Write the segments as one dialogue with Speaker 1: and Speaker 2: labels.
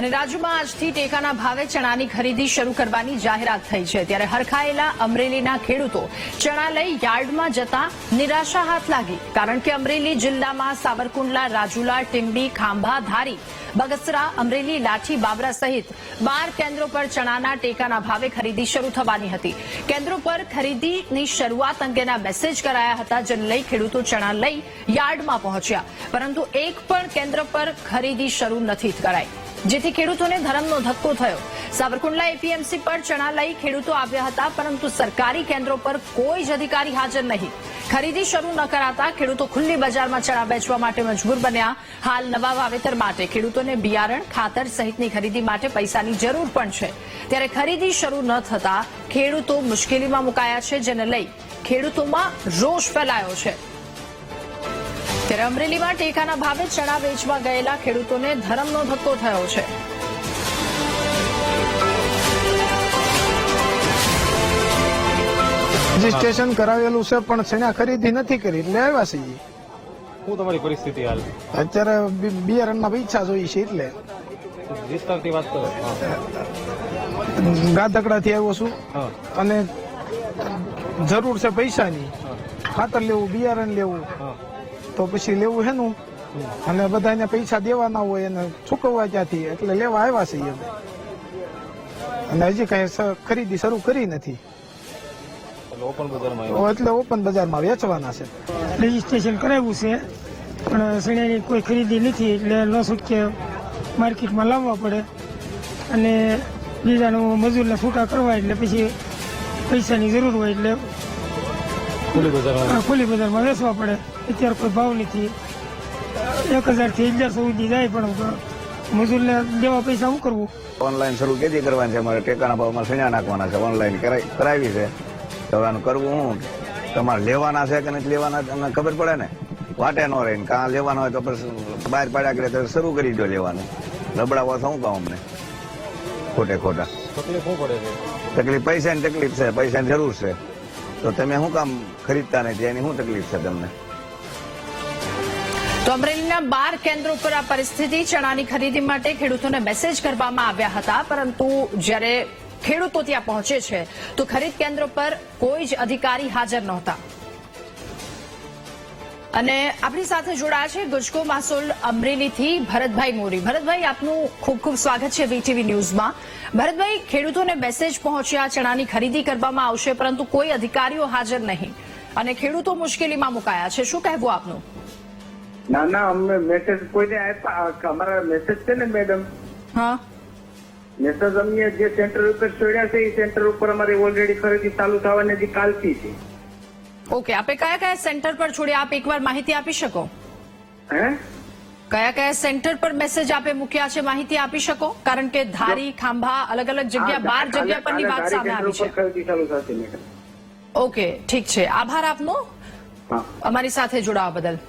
Speaker 1: અને રાજ્યમાં આજથી ટેકાના ભાવે ચણાની ખરીદી શરૂ કરવાની જાહેરાત થઈ છે ત્યારે હરખાયેલા અમરેલીના ખેડૂતો ચણા લઈ યાર્ડમાં જતા નિરાશા હાથ લાગી કારણ કે અમરેલી જિલ્લામાં સાવરકુંડલા, રાજુલા, ટીંબી, ખાંભા, ધારી, બગસરા, અમરેલી, લાઠી, બાબરા સહિત 12 કેન્દ્રો પર ચણાના ટેકાના ભાવે ખરીદી શરૂ થવાની હતી। કેન્દ્રો પર ખરીદીની શરૂઆત અંગેના મેસેજ કરાયા હતા, જેને લઈ ખેડૂતો ચણા લઈ યાર્ડમાં પહોંચ્યા, પરંતુ એક પણ કેન્દ્ર પર ખરીદી શરૂ નથી કરાઈ, જેથી ખેડૂતોને ધરમનો ધક્કો થયો। સાવરકુંડલા એપીએમસી પર ચણા લઈ ખેડૂતો આવ્યા હતા, પરંતુ સરકારી કેન્દ્રો પર કોઈ જ અધિકારી હાજર નહીં। ખરીદી શરૂ ન કરાતા ખેડૂતો ખુલ્લી બજારમાં ચણા વેચવા માટે મજબૂર બન્યા। હાલ નવા વાવેતર માટે ખેડૂતોને બિયારણ, ખાતર સહિતની ખરીદી માટે પૈસાની જરૂર પણ છે, ત્યારે ખરીદી શરૂ ન થતા ખેડૂતો મુશ્કેલીમાં મુકાયા છે, જેને લઈ ખેડૂતોમાં રોષ ફેલાયો છે। ત્યારે અમરેલીમાં ટેકાના ભાવે ચણા વેચવા ગયેલા ખેડૂતોને ધરમનો ધક્કો થયો છે।
Speaker 2: રજીસ્ટ્રેશન કરાવેલું છે પણ ચણા ખરીદી નથી કરી એટલે આવ્યા છીએ।
Speaker 3: શું તમારી પરિસ્થિતિ હાલ?
Speaker 2: અત્યારે બિયારણમાં પૈસા જોઈએ છે એટલે
Speaker 3: વિસ્તારથી વાત કરો।
Speaker 2: ગાધકડાથી આવ્યો છું અને જરૂર છે પૈસાની, ખાતર લેવું, બિયારણ લેવું, તો પછી લેવું છે નું અને બધાને પૈસા દેવાના હોય એને ચૂકવવા ત્યાંથી એટલે લેવા આવ્યા છીએ અમે, અને હજી કઈ ખરીદી શરૂ કરી નથી એટલે ઓપન બજારમાં વેચવાના છે।
Speaker 4: રજીસ્ટ્રેશન કરાવ્યું છે પણ સણાની કોઈ ખરીદી નથી એટલે ન છૂટકે માર્કેટમાં લાવવા પડે અને બીજાનું મજૂરને છૂટા કરવા એટલે પછી પૈસાની જરૂર હોય એટલે ખુલ્લી બજારમાં વેચવા પડે। અત્યારે કોઈ ભાવ નથી, 1000 થી 1100 સુધી જાય પણ મજૂરને દેવા પૈસા શું કરવું?
Speaker 5: ઓનલાઈન શરૂ કેદી કરવાની છે? અમારે ટેકાના ભાવમાં સણ્યા નાખવાના છે, ઓનલાઈન કરાવી છે, તો આનું કરવું શું? તમારે લેવાના છે કે નથી લેવાના તમને ખબર પડે ને, વાટે ન રહે, કાં લેવાના હોય તો પછી બહાર પાડ્યા કરે તો શરૂ કરી દો લેવાનું, લબડાવો શું કહું અમને ખોટે ખોટા?
Speaker 3: તકલીફ શું પડે છે?
Speaker 5: તકલીફ પૈસાની તકલીફ છે, પૈસાની જરૂર છે, તો તમે શું કામ ખરીદતા નથી? એની શું તકલીફ છે તમને?
Speaker 1: તો અમરેલીના 12 કેન્દ્રો પર આ પરિસ્થિતિ। ચણાની ખરીદી માટે ખેડૂતોને મેસેજ કરવામાં આવ્યા હતા, પરંતુ જ્યારે ખેડૂતો ત્યાં પહોંચે છે તો ખરીદ કેન્દ્ર પર કોઈ જ અધિકારી હાજર નહોતા। અને આપણી સાથે જોડાયા છે ગુજકો માસોલ અમરેલીથી ભરતભાઈ મોરી। ભરતભાઈ, આપનું ખૂબ ખૂબ સ્વાગત છે વીટીવી ન્યૂઝમાં। ભરતભાઈ, ખેડૂતોને મેસેજ પહોંચ્યા, ચણાની ખરીદી કરવામાં આવશે, પરંતુ કોઈ અધિકારીઓ હાજર નહીં અને ખેડૂતો મુશ્કેલીમાં મુકાયા છે, શું કહેવું આપનું?
Speaker 6: ના અમને મેસેજ કોઈને આપ્યા, અમારા મેસેજ છે ને મેડમ,
Speaker 1: હા,
Speaker 6: મેસેજ અમને જે સેન્ટર ઉપર છોડ્યા છે એ સેન્ટર ઉપર અમારી ઓલરેડી ખરીદી ચાલુ થવાની હજી કાલથી છે।
Speaker 1: ઓકે, આપે કયા કયા સેન્ટર પર છોડ્યા, આપ એકવાર માહિતી આપી શકો?
Speaker 6: હે,
Speaker 1: કયા કયા સેન્ટર પર મેસેજ આપે મૂક્યા છે, માહિતી આપી શકો? કારણ કે ધારી, ખાંભા, અલગ અલગ જગ્યા, 12 જગ્યા પરની વાત સામે આવી છે।
Speaker 6: ખરીદી ચાલુ થશે મેડમ।
Speaker 1: ઓકે, ઠીક છે, આભાર આપનો અમારી સાથે જોડાવા બદલ।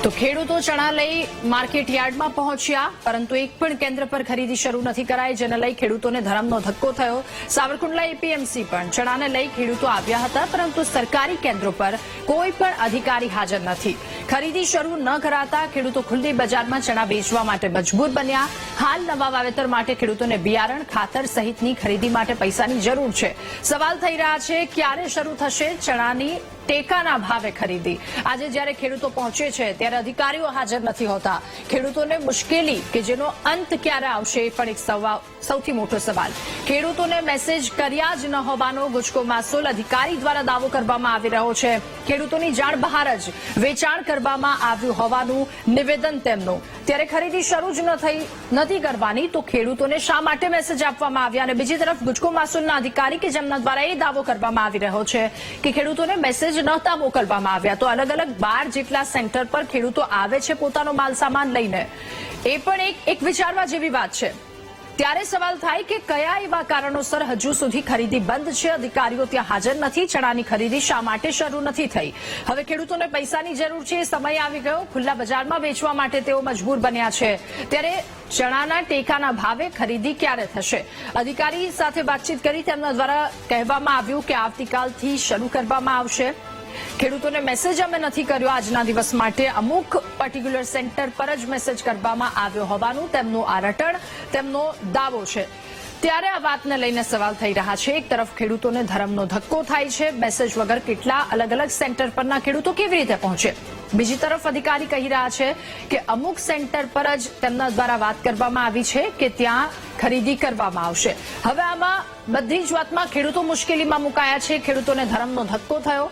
Speaker 1: તો ખેડૂતો ચણા લઈ માર્કેટ યાર્ડમાં પહોંચ્યા, પરંતુ એક પણ કેન્દ્ર પર ખરીદી શરૂ નથી કરાઈ, જેને લઈ ખેડૂતોને ધરમનો ધક્કો થયો। સાવરકુંડલા એપીએમસી પણ ચણાને લઈ ખેડૂતો આવ્યા હતા, પરંતુ સરકારી કેન્દ્રો પર કોઈ પણ અધિકારી હાજર નથી। ખરીદી શરૂ ન કરાતા ખેડૂતો ખુલ્લી બજારમાં ચણા વેચવા માટે મજબૂર બન્યા। હાલ નવા વાવેતર માટે ખેડૂતોને બિયારણ, ખાતર સહિતની ખરીદી માટે પૈસાની જરૂર છે। સવાલ થઈ રહ્યા છે, ક્યારે શરૂ થશે ચણાની ટેકાના ભાવે ખરીદી? આજે જ્યારે ખેડૂતો પહોંચે છે ત્યારે અધિકારીઓ હાજર નથી હોતા। ખેડૂતોને મુશ્કેલી કે જેનો અંત ક્યારે આવશે એ પણ એક સૌથી મોટો સવાલ। ખેડૂતોને મેસેજ કર્યા જ ન હોવાનો ગુજકો માસોલ અધિકારી દ્વારા દાવો કરવામાં આવી રહ્યો છે। ખેડૂતોની જાણ બહાર જ વેચાણ કરવામાં આવ્યું હોવાનું નિવેદન તેમનું। ત્યારે ખરીદી શરૂ જ નથી કરવાની તો ખેડૂતોને શા માટે મેસેજ આપવામાં આવ્યા? અને બીજી તરફ ગુજકો માસોલના અધિકારી કે જેમના દ્વારા એ દાવો કરવામાં આવી રહ્યો છે કે ખેડૂતોને મેસેજ નહોતા મોકલવામાં આવ્યા, તો અલગ અલગ 12 જેટલા સેન્ટર પર ખેડૂતો આવે છે પોતાનો માલ સામાન લઈને, એ પણ એક વિચારવા જેવી વાત છે। ત્યારે સવાલ થાય કે કયા એવા કારણોસર હજુ સુધી ખરીદી બંધ છે, અધિકારીઓ ત્યાં હાજર નથી, ચણાની ખરીદી શા માટે શરૂ નથી થઈ? હવે ખેડૂતોને પૈસાની જરૂર છે, સમય આવી ગયો, ખુલ્લા બજારમાં વેચવા માટે તેઓ મજબૂર બન્યા છે। ત્યારે ચણાના ટેકાના ભાવે ખરીદી ક્યારે થશે? અધિકારી સાથે વાતચીત કરી તેમના દ્વારા કહેવામાં આવ્યું કે આવતીકાલથી શરૂ કરવામાં આવશે। ખેડૂતોને મેસેજ અમે નથી કર્યો આજના દિવસ માટે, અમુક પર્ટિક્યુલર સેન્ટર પર જ મેસેજ કરવામાં આવ્યો હોવાનું તેમનું આ રટણ, તેમનો દાવો છે. ત્યારે આ વાતને લઈને સવાલ થઈ રહ્યા છે. એક તરફ ખેડૂતોને ધરમનો ધક્કો થાય છે, મેસેજ વગર કેટલા અલગ અલગ સેન્ટર પરના ખેડૂતો કેવી રીતે પહોંચે. બીજી તરફ અધિકારી કહી રહ્યા છે કે અમુક સેન્ટર પર જ તેમના દ્વારા વાત કરવામાં આવી છે કે ત્યાં ખરીદી કરવામાં આવશે. હવે આમાં બધી જ વાતમાં ખેડૂતો મુશ્કેલીમાં મુકાયા છે. ખેડૂતોને ધરમનો ધક્કો થયો,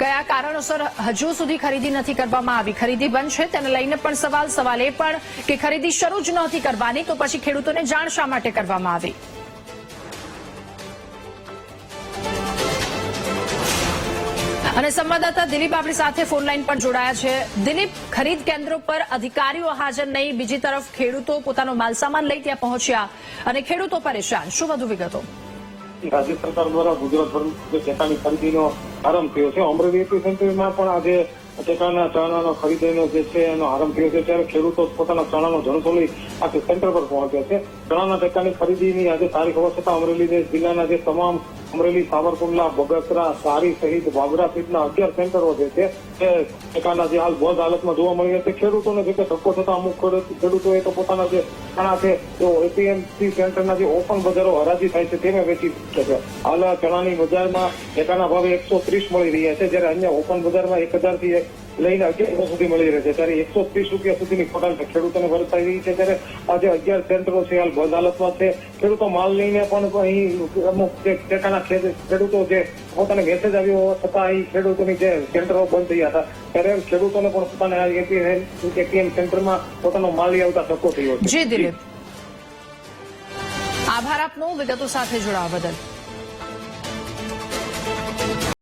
Speaker 1: કયા કારણોસર હજુ સુધી ખરીદી નથી કરવામાં આવી, ખરીદી બંધ છે તેને લઈને પણ સવાલ એ પણ કે ખરીદી શરૂ જ નહોતી કરવાની તો પછી ખેડૂતોને જાણ શા માટે કરવામાં આવી. અને સંવાદદાતા દિલીપ આપણી સાથે ફોનલાઈન પર જોડાયા છે. દિલીપ, ખરીદ કેન્દ્રો પર અધિકારીઓ હાજર નહીં, બીજી તરફ ખેડૂતો પોતાનો માલસામાન લઈ ત્યાં પહોંચ્યા અને ખેડૂતો પરેશાન, શું વધુ વિગતો?
Speaker 7: રાજ્ય સરકાર દ્વારા ગુજરાતભરમાં ટેકાની ખરીદીનો આરંભ થયો છે. અમરેલી એપીસેન્ટરમાં પણ આજે ટેકાના ચણાનો ખરીદીનો જે છે એનો આરંભ થયો છે. ત્યારે ખેડૂતો પોતાના ચણાનો જણસો લઈ આ સેન્ટર પર પહોંચ્યા છે. ચણાના ટેકાની ખરીદીની આજે તારીખ હોવા છતાં અમરેલી જિલ્લાના જે તમામ અમરેલી, સાવરકુંડલા, બગસરા, સારી સહિત બાબરા સહિતના 11 સેન્ટરો જે છે તે ટેકાના જે હાલ બંધ હાલતમાં જોવા મળી રહ્યા છે. ખેડૂતોને જે ધક્કો થતા અમુક ખેડૂતોએ તો પોતાના જે ચણા છે તેઓ એપીએમસી સેન્ટરના જે ઓપન બજારો હરાજી થાય છે તેને વેચી શકે છે. હાલ ચણાની બજારમાં ટેકાના ભાવે 130 મળી રહ્યા છે, જ્યારે અન્ય ઓપન બજારમાં 1000 થી લઈને 1100 સુધી મળી રહે છે. ત્યારે 130 રૂપિયા સુધીની ખોટાલ ખેડૂતોને વર્તાઈ રહી છે. ત્યારે આજે 11 સેન્ટરો છે હાલ બંધ હાલતમાં છે. ખેડૂતો માલ લઈને પણ અહીં અમુક ટેકાના ખેડૂતો જે પોતાને મેસેજ આવ્યો હોવા છતાં અહીં ખેડૂતોની જે સેન્ટરો બંધ થયા હતા ત્યારે ખેડૂતોને પણ પોતાના એટીએમ સેન્ટરમાં પોતાનો માલ લઈ આવતા ધક્કો થયો છે.
Speaker 1: જી દિલીપ, આભાર આપનો વિગતો સાથે જોડાવા બદલ.